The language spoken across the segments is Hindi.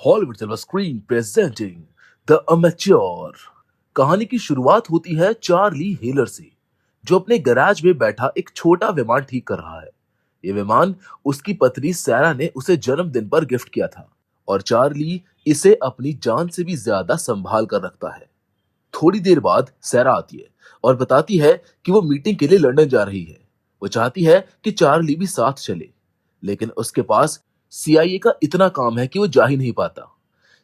Hollywood silver screen presenting the amateur. कहानी की शुरुआत होती है चार्ली हेलर से, जो अपने गैराज में बैठा एक छोटा विमान ठीक कर रहा है। ये विमान उसकी पत्नी सैरा ने उसे जन्मदिन पर गिफ्ट किया था और चार्ली इसे अपनी जान से भी ज्यादा संभाल कर रखता है। थोड़ी देर बाद सैरा आती है और बताती है कि वो मीटिंग के लिए लंदन जा रही है। वो चाहती है कि चार्ली भी साथ चले, लेकिन उसके पास सीआईए का इतना काम है कि वो जा ही नहीं पाता।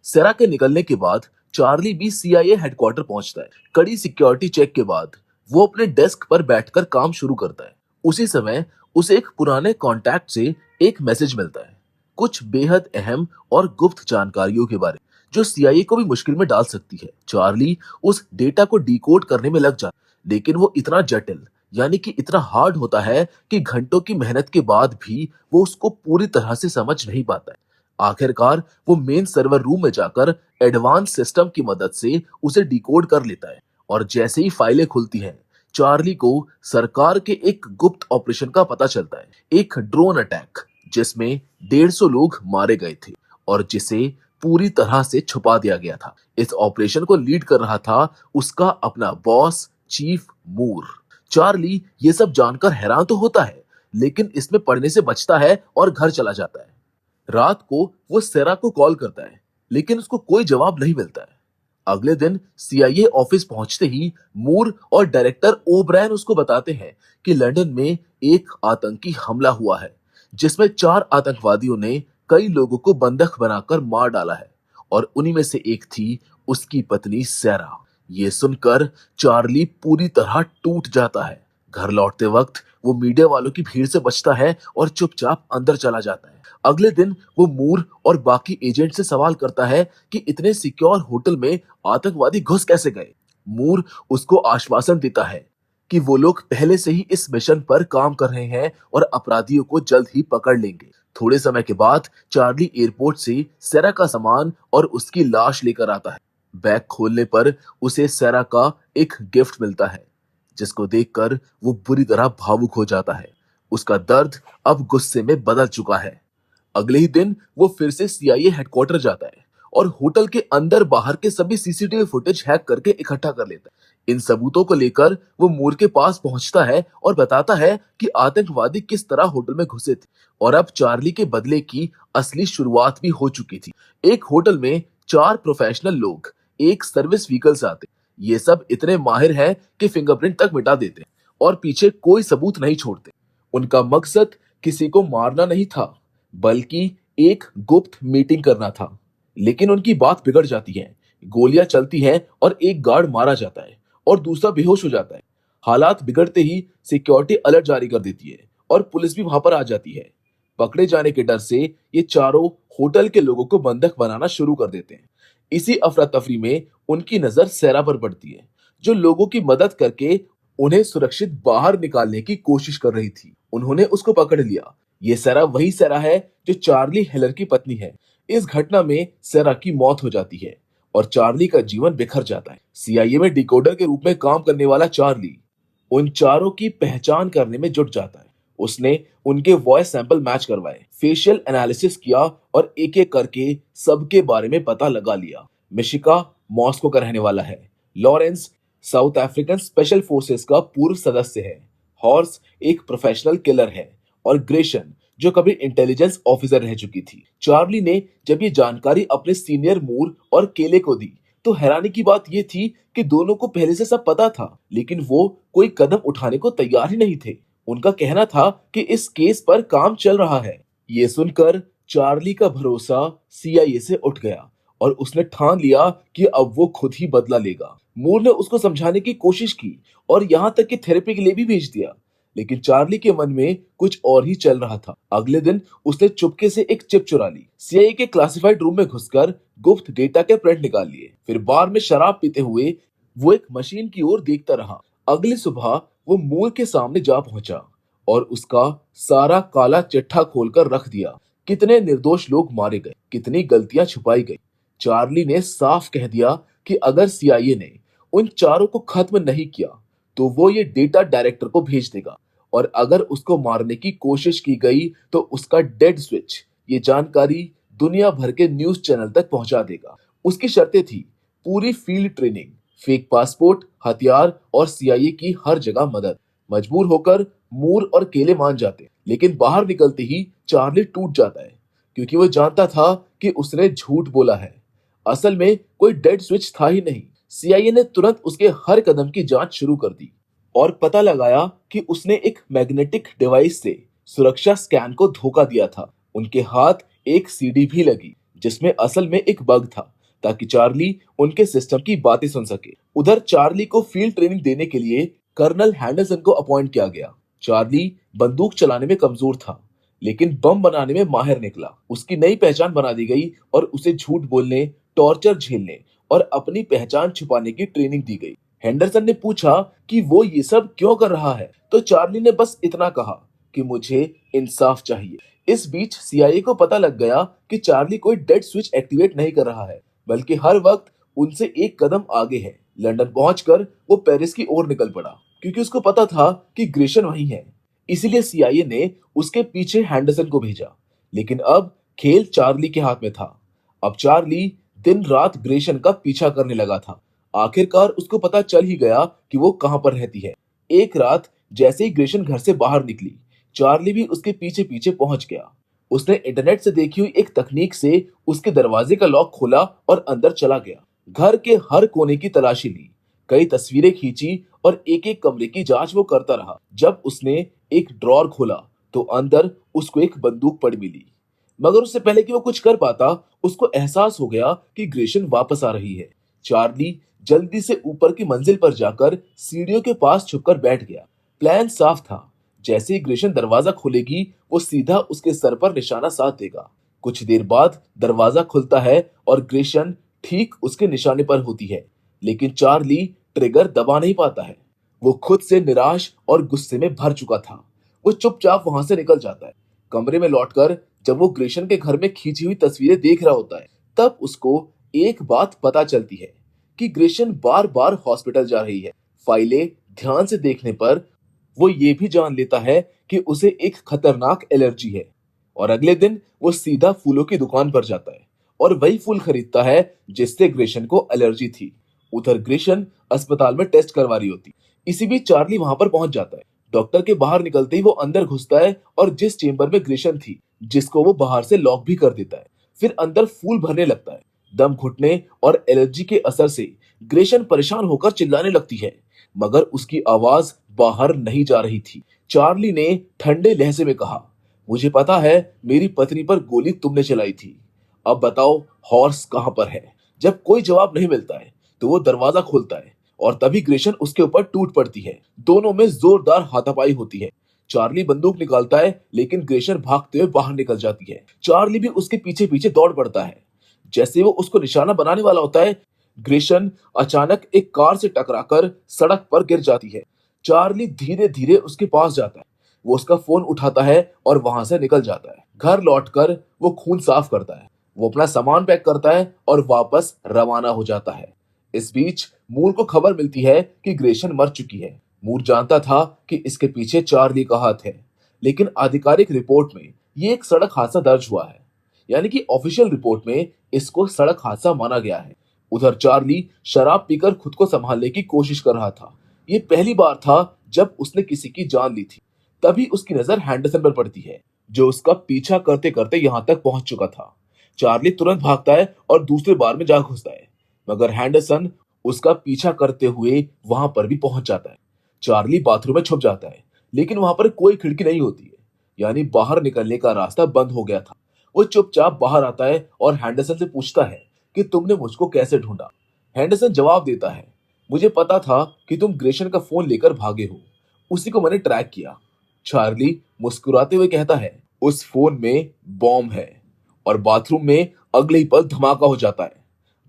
सैरा के निकलने के बाद चार्ली भी सीआईए हेडक्वार्टर पहुंचता है। कड़ी सिक्योरिटी चेक के बाद वो अपने डेस्क पर बैठकर काम शुरू करता है। उसी समय उसे एक पुराने कॉन्टैक्ट से एक मैसेज मिलता है, कुछ बेहद अहम और गुप्त जानकारियों के बारे जो सीआईए को भी मुश्किल में डाल सकती है। चार्ली उस डेटा को डिकोड करने में लग जाता है, लेकिन वो इतना जटिल यानी कि इतना हार्ड होता है कि घंटों की मेहनत के बाद भी वो उसको पूरी तरह से समझ नहीं पाता है। आखिरकार वो मेन सर्वर रूम में जाकर एडवांस सिस्टम की मदद से उसे डिकोड कर लेता है और जैसे ही फाइलें खुलती हैं, चार्ली को सरकार के एक गुप्त ऑपरेशन का पता चलता है। एक ड्रोन अटैक जिसमें 150 लोग मारे गए थे और जिसे पूरी तरह से छुपा दिया गया था। इस ऑपरेशन को लीड कर रहा था उसका अपना बॉस चीफ मूर। चार्ली ये सब जानकर हैरान तो होता है, लेकिन इसमें पढ़ने से बचता है और घर चला जाता है। रात को वो सेरा को कॉल करता है, लेकिन उसको कोई जवाब नहीं मिलता है। अगले दिन सीआईए ऑफिस पहुंचते ही मूर और डायरेक्टर ओब्रायन उसको बताते हैं कि लंदन में एक आतंकी हमला हुआ है, जिसमें 4 आतंकवादियों ने कई लोगों को बंधक बनाकर मार डाला है और उन्हीं में से एक थी उसकी पत्नी सैरा। ये सुनकर चार्ली पूरी तरह टूट जाता है। घर लौटते वक्त वो मीडिया वालों की भीड़ से बचता है और चुपचाप अंदर चला जाता है। अगले दिन वो मूर और बाकी एजेंट से सवाल करता है कि इतने सिक्योर होटल में आतंकवादी घुस कैसे गए। मूर उसको आश्वासन देता है कि वो लोग पहले से ही इस मिशन पर काम कर रहे हैं और अपराधियों को जल्द ही पकड़ लेंगे। थोड़े समय के बाद चार्ली एयरपोर्ट से सैरा का सामान और उसकी लाश लेकर आता है। बैग खोलने पर उसे सैरा का एक गिफ्ट मिलता है, जिसको देखकर वो बुरी तरह भावुक हो जाता है। उसका दर्द अब गुस्से में बदल चुका है। अगले ही दिन वो फिर से सीआईए हेडक्वार्टर जाता है और होटल के अंदर बाहर के सभी सीसीटीवी फुटेज हैक करके इकट्ठा कर लेता है। इन सबूतों को लेकर वो मूर के पास पहुंचता है और बताता है कि आतंकवादी किस तरह होटल में घुसे थे और अब चार्ली के बदले की असली शुरुआत भी हो चुकी थी। एक होटल में 4 प्रोफेशनल लोग एक सर्विस व्हीकल से आते। ये सब इतने माहिर हैं कि फिंगरप्रिंट तक मिटा देते और पीछे कोई सबूत नहीं छोड़ते। उनका मकसद किसी को मारना नहीं था, बल्कि एक गुप्त मीटिंग करना था। लेकिन उनकी बात बिगड़ जाती है। गोलियां चलती हैं और एक गार्ड मारा जाता है और दूसरा बेहोश हो जाता है। हालात बिगड़ते ही सिक्योरिटी अलर्ट जारी कर देती है और पुलिस भी वहां पर आ जाती है। पकड़े जाने के डर से ये चारों होटल के लोगों को बंधक बनाना शुरू कर देते हैं। इसी अफरा तफरी में उनकी नजर सैरा पर पड़ती है, जो लोगों की मदद करके उन्हें सुरक्षित बाहर निकालने की कोशिश कर रही थी। उन्होंने उसको पकड़ लिया। ये सैरा वही सैरा है जो चार्ली हेलर की पत्नी है। इस घटना में सैरा की मौत हो जाती है और चार्ली का जीवन बिखर जाता है। सीआईए में डिकोडर के रूप में काम करने वाला चार्ली उन चारों की पहचान करने में जुट जाता है। उसने उनके वॉइस सैंपल मैच करवाए, फेशियल एनालिसिस किया और एक एक करके सबके बारे में पता लगा लिया। मिशिका मॉस्को का रहने वाला है, Lawrence south African special forces का पूर्व सदस्य है, हॉर्स एक प्रोफेशनल किलर है और ग्रेशन जो कभी इंटेलिजेंस ऑफिसर रह चुकी थी। चार्ली ने जब ये जानकारी अपने सीनियर मूर और केले को दी, तो हैरानी की बात यह थी कि दोनों को पहले से सब पता था, लेकिन वो कोई कदम उठाने को तैयार ही नहीं थे। उनका कहना था कि इस केस पर काम चल रहा है। ये सुनकर चार्ली का भरोसा सीआईए से उठ गया और उसने ठान लिया कि अब वो खुद ही बदला लेगा। मूर ने उसको समझाने की कोशिश की और यहाँ तक कि थेरेपी के लिए भी भेज दिया, लेकिन चार्ली के मन में कुछ और ही चल रहा था। अगले दिन उसने चुपके से एक चिप चुरा ली, सीआईए के क्लासिफाइड रूम में घुसकर गुप्त डेटा के प्रिंट निकाल लिए। फिर बार में शराब पीते हुए वो एक मशीन की ओर देखता रहा। अगली सुबह वो मूर के सामने जा पहुंचा और उसका सारा काला चिट्ठा खोलकर रख दिया। कितने निर्दोष लोग मारे गए, कितनी गलतियां छुपाई गई। चार्ली ने साफ कह दिया कि अगर सीआईए ने उन चारों को खत्म नहीं किया, तो वो ये डेटा डायरेक्टर को भेज देगा और अगर उसको मारने की कोशिश की गई तो उसका डेड स्विच, ये जानकारी दुनिया भर के न्यूज चैनल तक पहुंचा देगा। उसकी शर्तें थी पूरी फील्ड ट्रेनिंग, फेक पासपोर्ट, हथियार और सीआईए की हर जगह मदद। मजबूर होकर मूर और केले मान जाते, लेकिन बाहर निकलते ही चार्ली टूट जाता है, क्योंकि वो जानता था कि उसने झूठ बोला है। असल में कोई डेड स्विच था ही नहीं। सीआईए ने तुरंत उसके हर कदम की जांच शुरू कर दी और पता लगाया कि उसने एक मैग्नेटिक डिवाइस से सुरक्षा स्कैन को धोखा दिया था। उनके हाथ एक सीडी भी लगी जिसमें असल में एक बग था, ताकि चार्ली उनके सिस्टम की बातें सुन सके। उधर चार्ली को फील्ड ट्रेनिंग देने के लिए कर्नल हैंडरसन को अपॉइंट किया गया। चार्ली बंदूक चलाने में कमजोर था, लेकिन बम बनाने में माहिर निकला। उसकी नई पहचान बना दी गई और उसे झूठ बोलने, टॉर्चर झेलने और अपनी पहचान छुपाने की ट्रेनिंग दी गई। हेंडरसन ने पूछा कि वो ये सब क्यों कर रहा है, तो चार्ली ने बस इतना कहा कि मुझे इंसाफ चाहिए। इस बीच सीआईए को पता लग गया कि चार्ली कोई डेड स्विच एक्टिवेट नहीं कर रहा है, बल्कि हर वक्त उनसे एक कदम आगे है। लंदन पहुंचकर वो पेरिस की ओर निकल पड़ा, क्योंकि उसको पता था कि ग्रेशन वहीं है। इसीलिए सीआईए ने उसके पीछे हैंडरसन को भेजा। लेकिन अब खेल चार्ली के हाथ में था। अब चार्ली दिन रात ग्रेशन का पीछा करने लगा था। आखिरकार उसको पता चल ही गया कि वो कहां पर रहती है। एक रात जैसे ही ग्रेशन घर से बाहर निकली, चार्ली भी उसके पीछे पीछे पहुंच गया। उसने इंटरनेट से देखी हुई एक तकनीक से उसके दरवाजे का लॉक खोला और अंदर चला गया। घर के हर कोने की तलाशी ली, कई तस्वीरें खींची और एक एक कमरे की जांच वो करता रहा। जब उसने एक ड्रॉर खोला तो अंदर उसको एक बंदूक पड़ी मिली। मगर उससे पहले कि वो कुछ कर पाता, उसको एहसास हो गया कि ग्रेशन वापस आ रही है। चार्ली जल्दी से ऊपर की मंजिल पर जाकर सीढ़ियों के पास छुपकर बैठ गया। प्लान साफ था, जैसे ही ग्रेशन दरवाजा खोलेगी वो सीधा उसके सर पर निशाना साध देगा। कुछ देर बाद दरवाजा खुलता है और ग्रेशन ठीक उसके निशाने पर होती है, लेकिन चार्ली ट्रिगर दबा नहीं पाता है। वो खुद से निराश और गुस्से में भर चुका था। वो चुपचाप वहां से निकल जाता है। कमरे में लौटकर जब वो ग्रेशन के घर में खींची हुई तस्वीरें देख रहा होता है, तब उसको एक बात पता चलती है कि ग्रेशन बार बार हॉस्पिटल जा रही है। फाइलें ध्यान से देखने पर वो ये भी जान लेता है कि उसे एक खतरनाक एलर्जी है, और अगले दिन वो सीधा फूलों की दुकान पर जाता है और वही फूल खरीदता है जिससे ग्रेशन को एलर्जी थी। उधर ग्रेशन अस्पताल में टेस्ट करवा रही होती। इसी बीच चार्ली वहां पर पहुंच जाता है। डॉक्टर के बाहर निकलते ही वो अंदर घुसता है और जिस चेंबर में ग्रेशन थी, जिसको वो बाहर से लॉक भी कर देता है, फिर अंदर फूल भरने लगता है। दम घुटने और एलर्जी के असर से ग्रेशन परेशान होकर चिल्लाने लगती है, मगर उसकी आवाज बाहर नहीं जा रही थी। चार्ली ने ठंडे लहजे में कहा, मुझे पता है मेरी पत्नी पर गोली तुमने चलाई थी। अब बताओ हॉर्स कहां पर है। जब कोई जवाब नहीं मिलता है तो वो दरवाजा खोलता है और तभी ग्रेशन उसके ऊपर टूट पड़ती है। दोनों में जोरदार हाथापाई होती है। चार्ली बंदूक निकालता है, लेकिन ग्रेशन भागते हुए बाहर निकल जाती है। चार्ली भी उसके पीछे पीछे दौड़ पड़ता है। जैसे वो उसको निशाना बनाने वाला होता है, ग्रेशन अचानक एक कार से टकराकर सड़क पर गिर जाती है। चार्ली धीरे धीरे उसके पास जाता है। वो उसका फोन उठाता है और वहां से निकल जाता है। घर लौटकर वो खून साफ करता है। वो अपना सामान पैक करता है और वापस रवाना हो जाता है। इस बीच मूर को खबर मिलती है कि ग्रेशन मर चुकी है। मूर जानता था कि इसके पीछे चार्ली का हाथ है, लेकिन आधिकारिक रिपोर्ट में ये एक सड़क हादसा दर्ज हुआ है, यानी कि ऑफिशियल रिपोर्ट में इसको सड़क हादसा माना गया है। उधर चार्ली शराब पीकर खुद को संभालने की कोशिश कर रहा था। ये पहली बार था जब उसने किसी की जान ली थी। तभी उसकी नजर हैंडरसन पर पड़ती है, जो उसका पीछा करते करते यहां तक पहुंच चुका था। चार्ली तुरंत भागता है और दूसरे बार में जा घुसता है, मगर हैंडरसन उसका पीछा करते हुए वहां पर भी पहुंच जाता है। चार्ली बाथरूम में छुप जाता है, लेकिन वहां पर कोई खिड़की नहीं होती है, यानी बाहर निकलने का रास्ता बंद हो गया था। वो चुपचाप बाहर आता है और हैंडरसन से पूछता है कि तुमने मुझको कैसे ढूंढा। हैंडरसन जवाब देता है, मुझे पता था कि तुम ग्रेशन का फोन लेकर भागे हो, उसी को मैंने ट्रैक किया। चार्ली मुस्कुराते हुए कहता है, उस फोन में बॉम्ब है, और बाथरूम में अगले ही पल धमाका हो जाता है।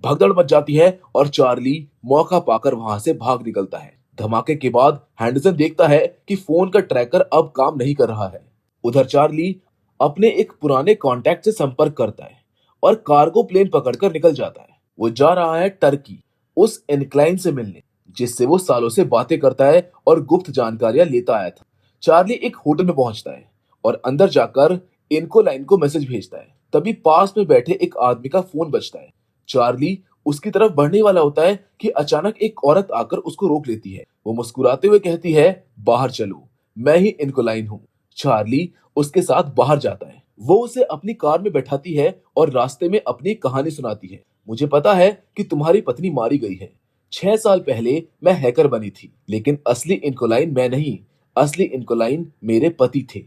भगदड़ मच जाती है और चार्ली मौका पाकर वहां से भाग निकलता है। धमाके के बाद हैंडरसन देखता है कि फोन का ट्रैकर अब काम नहीं कर रहा है। उधर चार्ली अपने एक पुराने कांटेक्ट से संपर्क करता है और कार्गो प्लेन पकड़कर निकल जाता है। वो जा रहा है टर्की, उस इनक्लाइन से मिलने जिससे वो सालों से बातें करता है और गुप्त जानकारियां लेता आया था। चार्ली एक होटल में पहुंचता है और अंदर जाकर इनको लाइन को मैसेज भेजता है तभी पास में बैठे एक आदमी का फोन बजता है। चार्ली उसकी तरफ बढ़ने वाला होता है कि अचानक एक औरत आकर उसको रोक लेती है। वो मुस्कुराते हुए कहती है, बाहर चलो, मैं ही इनकोलाइन हूँ। चार्ली उसके साथ बाहर जाता है। वो उसे अपनी कार में बैठाती है और रास्ते में अपनी कहानी सुनाती है। मुझे पता है कि तुम्हारी पत्नी मारी गई है। 6 साल पहले मैं हैकर बनी थी, लेकिन असली इनकोलाइन मैं नहीं, असली इनकोलाइन मेरे पति थे।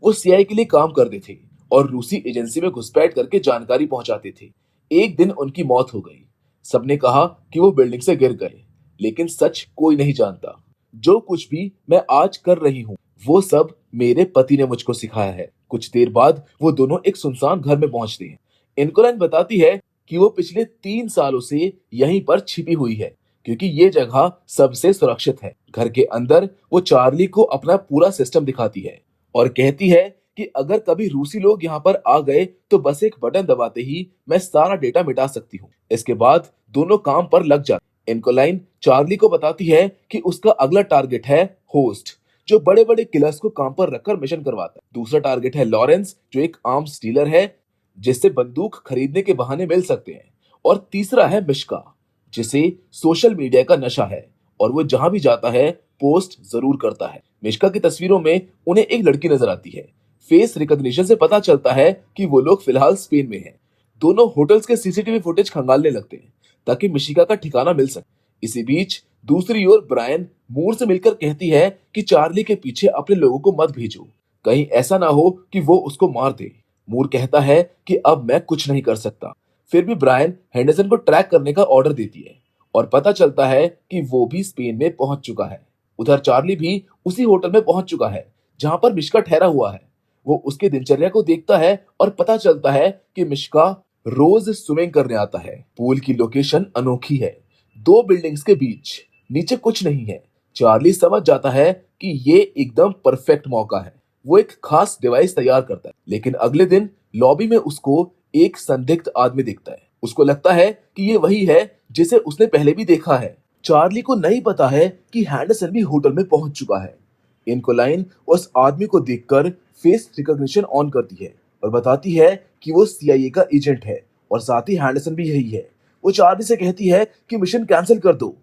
वो सीआईए के लिए काम करते थे और रूसी एजेंसी में घुसपैठ करके जानकारी पहुंचाते थे। एक दिन उनकी मौत हो गई। सबने कहा कि वो बिल्डिंग से गिर गए, लेकिन सच कोई नहीं जानता। जो कुछ भी मैं आज कर रही हूँ, वो सब मेरे पति ने मुझको सिखाया है। कुछ देर बाद वो दोनों एक सुनसान घर में पहुंचते हैं। इनकोलाइन बताती है कि वो पिछले 3 सालों से यहीं पर छिपी हुई है, क्योंकि ये जगह सबसे सुरक्षित है। घर के अंदर वो चार्ली को अपना पूरा सिस्टम दिखाती है और कहती है कि अगर कभी रूसी लोग यहाँ पर आ गए तो बस एक बटन दबाते ही मैं सारा डेटा मिटा सकती हूँ। इसके बाद दोनों काम पर लग जाते। इनकोलाइन चार्ली को बताती है कि उसका अगला टारगेट है होस्ट, जो बड़े बड़े किलर्स को काम पर रखकर मिशन करवाता है। दूसरा टारगेट है लॉरेंस, जो एक आर्म्स डीलर है जिससे बंदूक खरीदने के बहाने मिल सकते हैं। और तीसरा है मिश्का, जिसे सोशल मीडिया का नशा है और वो जहां भी जाता है पोस्ट जरूर करता है। मिश्का की तस्वीरों में उन्हें एक लड़की नजर आती है। फेस रिकॉग्निशन से पता चलता है कि वो लोग फिलहाल स्पेन में हैं। दोनों होटल्स के सीसीटीवी फुटेज खंगालने लगते हैं ताकि मिशिका का ठिकाना मिल सके। इसी बीच दूसरी ओर ब्रायन मूर से मिलकर कहती है कि चार्ली के पीछे अपने लोगों को मत भेजो, कहीं ऐसा ना हो कि वो उसको मार दे। मूर कहता है कि अब मैं कुछ नहीं कर सकता। फिर भी ब्रायन हेंडरसन को ट्रैक करने का ऑर्डर देती है और पता चलता है कि वो भी स्पेन में पहुंच चुका है। उधर चार्ली भी उसी होटल में पहुंच चुका है जहां पर मिश्का ठहरा हुआ है। वो उसके दिनचर्या को देखता है और पता चलता है कि मिश्का रोज स्विमिंग करने आता है। पूल की लोकेशन अनोखी है, 2 बिल्डिंग्स के बीच, नीचे कुछ नहीं है। चार्ली समझ जाता है कि ये एकदम परफेक्ट मौका है। वो एक खास डिवाइस तैयार करता है, लेकिन अगले दिन लॉबी में उसको एक संदिग्ध आदमी दिखता है। उसको लगता है कि ये वही है जिसे उसने पहले भी देखा है। चार्ली को नहीं पता है कि हैंडरसन भी होटल में पहुंच चुका है। इनकोलाइन उस आदमी को देखकर फेस रिकॉग्निशन ऑन करती है और बताती है कि वो सीआईए का एजेंट है और साथ ही हैंडरसन भी यही है। वो चार्ली से कहती है कि मिशन कैंसिल कर दो,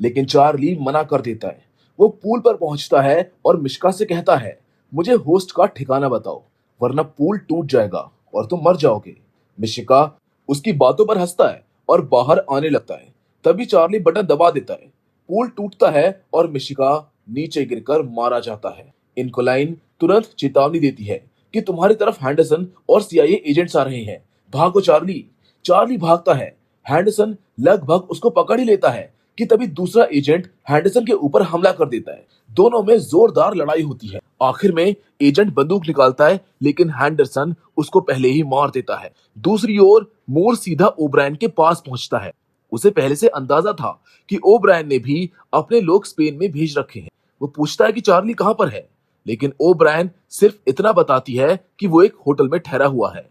लेकिन चार्ली मना कर देता है। वो पूल पर पहुंचता है और मिश्का से कहता है, मुझे होस्ट का ठिकाना बताओ, वरना पूल टूट जाएगा और तुम मर जाओगे। मिशिका उसकी बातों पर हंसता है और बाहर आने लगता है। तभी चार्ली बटन दबा देता है। पूल टूटता है और मिशिका नीचे गिरकर मारा जाता है। इनकोलाइन तुरंत चेतावनी देती है कि तुम्हारी तरफ हैंडरसन और सीआईए एजेंट्स आ रहे हैं, भागो चार्ली। चार्ली भागता है। हैंडरसन लगभग उसको पकड़ ही लेता है कि तभी दूसरा एजेंट हैंडरसन के ऊपर हमला कर देता है। दोनों में जोरदार लड़ाई होती है। आखिर में एजेंट बंदूक निकालता है, लेकिन हैंडरसन उसको पहले ही मार देता है। दूसरी ओर मूर सीधा ओब्रायन के पास पहुंचता है। उसे पहले से अंदाजा था कि ओब्रायन ने भी अपने लोग स्पेन में भेज रखे हैं। वो पूछता है कि चार्ली कहां पर है, लेकिन ओब्रायन सिर्फ इतना बताती है कि वो एक होटल में ठहरा हुआ है।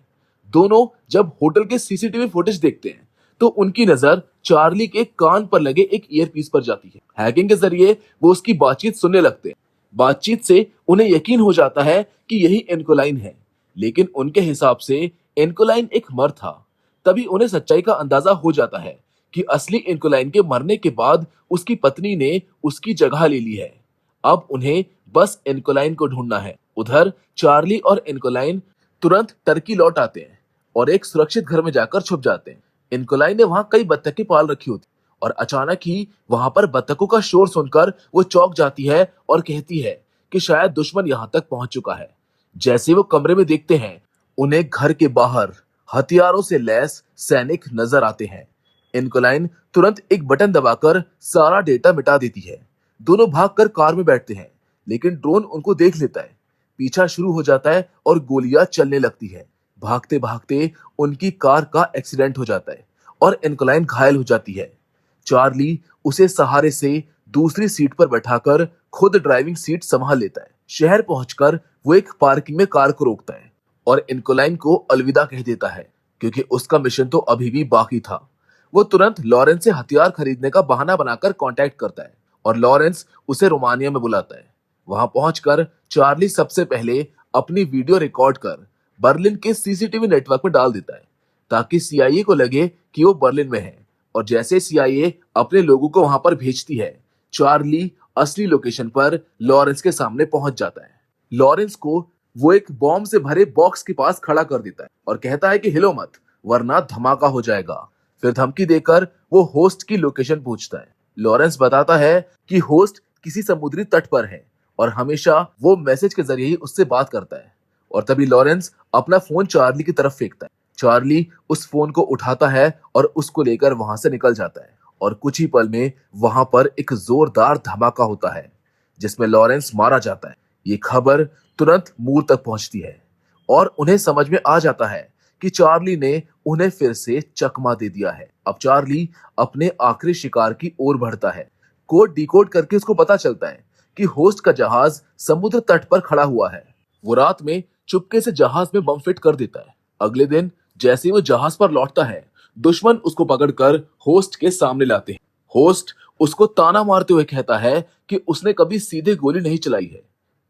दोनों जब होटल के सीसीटीवी फुटेज देखते हैं तो उनकी नजर चार्ली के कान पर लगे एक ईयरपीस पर जाती है। हैकिंग के जरिए वो उसकी बातचीत सुनने लगते हैं। बातचीत से उन्हें यकीन हो जाता है कि यही इनकोलाइन है, लेकिन उनके हिसाब से इनकोलाइन एक मर था। तभी उन्हें सच्चाई का अंदाजा हो जाता है कि असली इनकोलाइन के मरने के बाद उसकी पत्नी ने उसकी जगह ले ली है। अब उन्हें बस इनकोलाइन को ढूंढना है। उधर चार्ली और इनकोलाइन तुरंत टर्की लौट आते हैं और एक सुरक्षित घर में जाकर छुप जाते हैं। इनकोलाइन ने वहां कई बत्तखें पाल रखी होती और अचानक ही वहां पर बत्तखों का शोर सुनकर वो चौंक जाती है और कहती है कि शायद दुश्मन यहां तक पहुंच चुका है। जैसे वो कमरे में देखते हैं, उन्हें घर के बाहर हथियारों से लैस सैनिक नजर आते हैं। इनकोलाइन तुरंत एक बटन दबाकर सारा डेटा मिटा देती है। दोनों भागकर कार में बैठते हैं, लेकिन ड्रोन उनको देख लेता है। पीछा शुरू हो जाता है और गोलियां चलने लगती है। भागते भागते उनकी कार का एक्सीडेंट हो जाता है और इनकोलाइन घायल हो जाती है। चार्ली उसे सहारे से दूसरी सीट पर बैठाकर खुद ड्राइविंग सीट संभाल लेता है। शहर पहुंचकर वो एक पार्किंग में कार को रोकता है और इनकोलाइन को अलविदा कह देता है, क्योंकि उसका मिशन तो अभी भी बाकी था। वो तुरंत लॉरेंस से हथियार खरीदने का बहाना बनाकर कांटेक्ट करता है और लॉरेंस उसे रोमानिया में बुलाता है। वहां पहुंचकर चार्ली सबसे पहले अपनी वीडियो रिकॉर्ड कर बर्लिन के सीसीटीवी नेटवर्क में डाल देता है ताकि सीआईए को लगे कि वो बर्लिन में है। और जैसे सीआईए अपने लोगों को वहां पर भेजती है, चार्ली असली लोकेशन पर लॉरेंस के सामने पहुंच जाता है। लॉरेंस को वो एक बॉम्ब से भरे बॉक्स के पास खड़ा कर देता है और कहता है कि हिलो मत, वरना धमाका हो जाएगा। फिर धमकी देकर वो होस्ट की लोकेशन पूछता है। लॉरेंस बताता है कि होस्ट किसी समुद्री तट पर है और हमेशा वो मैसेज के जरिए ही उससे बात करता है। और तभी लॉरेंस अपना फोन चार्ली की तरफ फेंकता है। चार्ली उस फोन को उठाता है और उसको लेकर वहां से निकल जाता है। और कुछ ही पल में वहां पर एक जोरदार धमाका होता है जिसमें लॉरेंस मारा जाता है। ये खबर तुरंत मूर तक पहुंचती है और उन्हें समझ में आ जाता है कि चार्ली ने उन्हें फिर से चकमा दे दिया है। अब चार्ली अपने आखिरी शिकार की ओर बढ़ता है। कोड डिकोड करके उसको पता चलता है कि होस्ट का जहाज समुद्र तट पर खड़ा हुआ है। वो रात में चुपके से जहाज में बम फिट कर देता है। अगले दिन जैसे ही वो जहाज पर लौटता है, दुश्मन उसको पकड़कर होस्ट के सामने लाते हैं। होस्ट उसको ताना मारते हुए कहता है कि उसने कभी सीधे गोली नहीं चलाई है,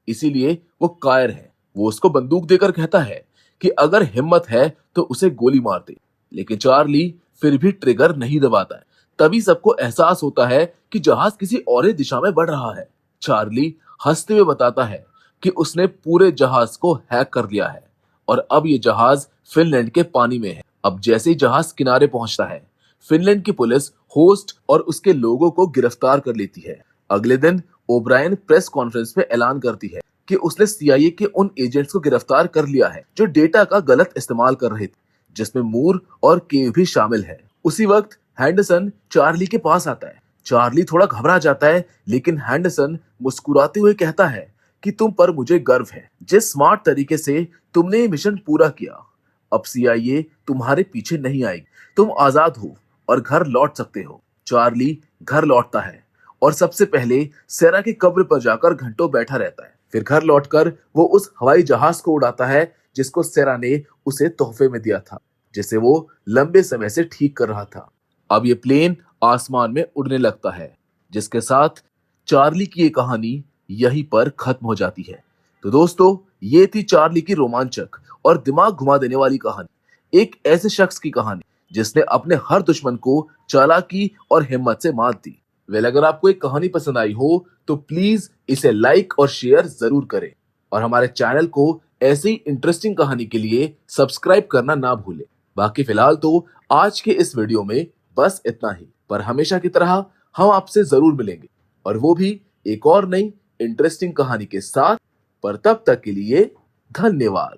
इसीलिए वो कायर है। वो उसको बंदूक देकर कहता है कि अगर हिम्मत है तो उसे गोली मार दे, लेकिन चार्ली फिर भी ट्रिगर नहीं दबाता है। तभी सबको एहसास होता है कि जहाज किसी और ही दिशा में बढ़ रहा है। चार्ली हंसते हुए बताता है कि उसने पूरे जहाज को हैक कर लिया है और अब ये जहाज फिनलैंड के पानी में है। अब जैसे ही जहाज किनारे पहुंचता है, फिनलैंड की पुलिस होस्ट और उसके लोगों को गिरफ्तार कर लेती है। अगले दिन ओब्रायन प्रेस कॉन्फ्रेंस में ऐलान करती है कि उसने सीआईए के उन एजेंट्स को गिरफ्तार कर लिया है जो डेटा का गलत इस्तेमाल कर रहे थे, जिसमें मूर और केव भी शामिल है। उसी वक्त हैंडरसन चार्ली के पास आता है। चार्ली थोड़ा घबरा जाता है, लेकिन हैंडरसन मुस्कुराते हुए कहता है कि तुम पर मुझे गर्व है, जिस स्मार्ट तरीके से तुमने ये मिशन पूरा किया। अब सीआईए तुम्हारे पीछे नहीं आएगी, तुम आजाद हो और घर लौट सकते हो। चार्ली घर लौटता है और सबसे पहले सेरा की कब्र पर जाकर घंटों बैठा रहता है। फिर घर लौटकर वो उस हवाई जहाज को उड़ाता है जिसको सेरा ने उसे तोहफे में दिया था, जिसे वो लंबे समय से ठीक कर रहा था। अब ये प्लेन आसमान में उड़ने लगता है, जिसके साथ चार्ली की ये कहानी यहीं पर खत्म हो जाती है। तो दोस्तों, ये थी चार्ली की रोमांचक और दिमाग घुमा देने वाली कहानी। एक ऐसे शख्स की कहानी जिसने अपने हर दुश्मन को चालाकी और हिम्मत से मात दी। वेल, अगर आपको एक कहानी पसंद आई हो तो प्लीज इसे लाइक और शेयर जरूर करें और हमारे चैनल को ऐसी ही इंटरेस्टिंग कहानी के लिए सब्सक्राइब करना ना भूलें। बाकी फिलहाल तो आज के इस वीडियो में बस इतना ही, पर हमेशा की तरह हम आपसे जरूर मिलेंगे और वो भी एक और नई इंटरेस्टिंग कहानी के साथ। पर तब तक के लिए धन्यवाद।